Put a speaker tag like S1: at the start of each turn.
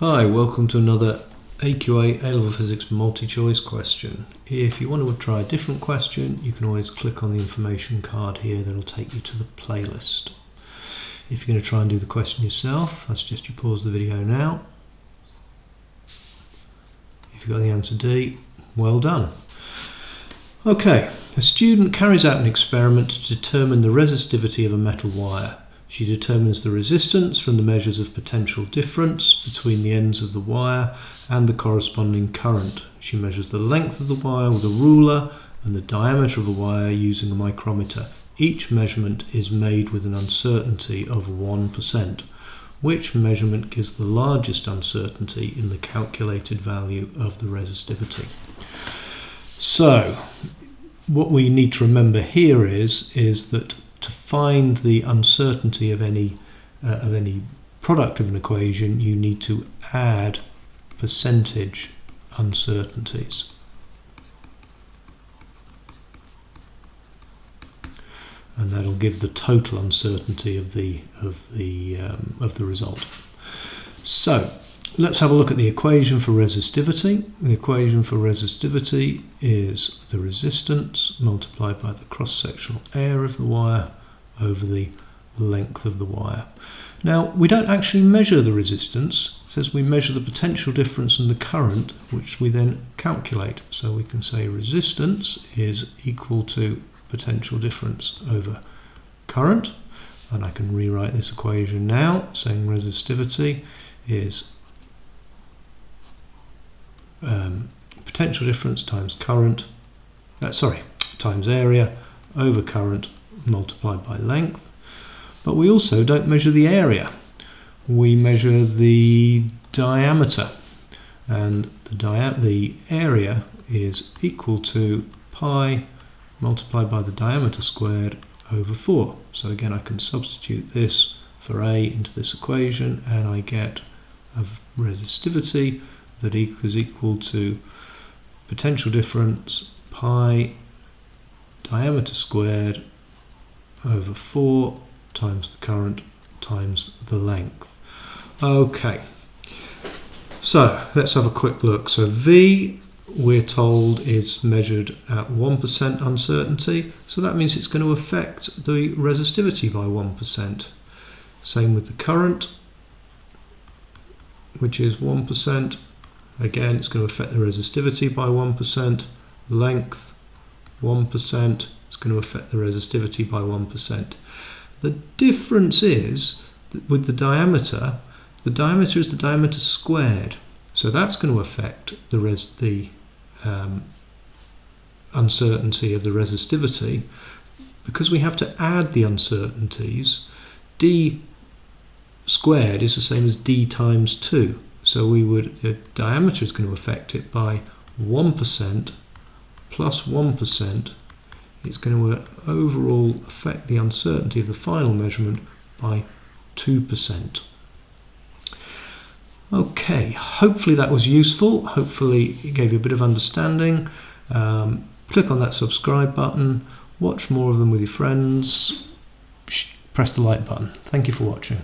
S1: Hi, welcome to another AQA A-level Physics multi-choice question. If you want to try a different question, you can always click on the information card here that'll take you to the playlist. If you're going to try and do the question yourself, I suggest you pause the video now. If you've got the answer D, well done. Okay, a student carries out an experiment to determine the resistivity of a metal wire. She determines the resistance from the measures of potential difference between the ends of the wire and the corresponding current. She measures the length of the wire with a ruler and the diameter of the wire using a micrometer. Each measurement is made with an uncertainty of 1%. Which measurement gives the largest uncertainty in the calculated value of the resistivity? So, what we need to remember here is that to find the uncertainty of any product of an equation, you need to add percentage uncertainties. And that'll give the total uncertainty of the result. So let's have a look at the equation for resistivity. The equation for resistivity is the resistance multiplied by the cross-sectional area of the wire over the length of the wire. Now, we don't actually measure the resistance. It says we measure the potential difference in the current, which we then calculate. So we can say resistance is equal to potential difference over current. And I can rewrite this equation now, saying resistivity is potential difference times current, times area over current multiplied by length. But we also don't measure the area. We measure the diameter, and the area is equal to pi multiplied by the diameter squared over 4. So again, I can substitute this for A into this equation, and I get a resistivity that is equal to potential difference pi diameter squared over 4 times the current times the length. Okay, so let's have a quick look. So V, we're told, is measured at 1% uncertainty, so that means it's going to affect the resistivity by 1%. Same with the current, which is 1%. Again, it's going to affect the resistivity by 1%. Length, 1%. It's going to affect the resistivity by 1%. The difference is that with the diameter is the diameter squared. So that's going to affect the uncertainty of the resistivity. Because we have to add the uncertainties, d squared is the same as d times 2. So the diameter is going to affect it by 1% plus 1%. It's going to overall affect the uncertainty of the final measurement by 2%. Okay, hopefully that was useful. Hopefully it gave you a bit of understanding. Click on that subscribe button, watch more of them with your friends, press the like button. Thank you for watching.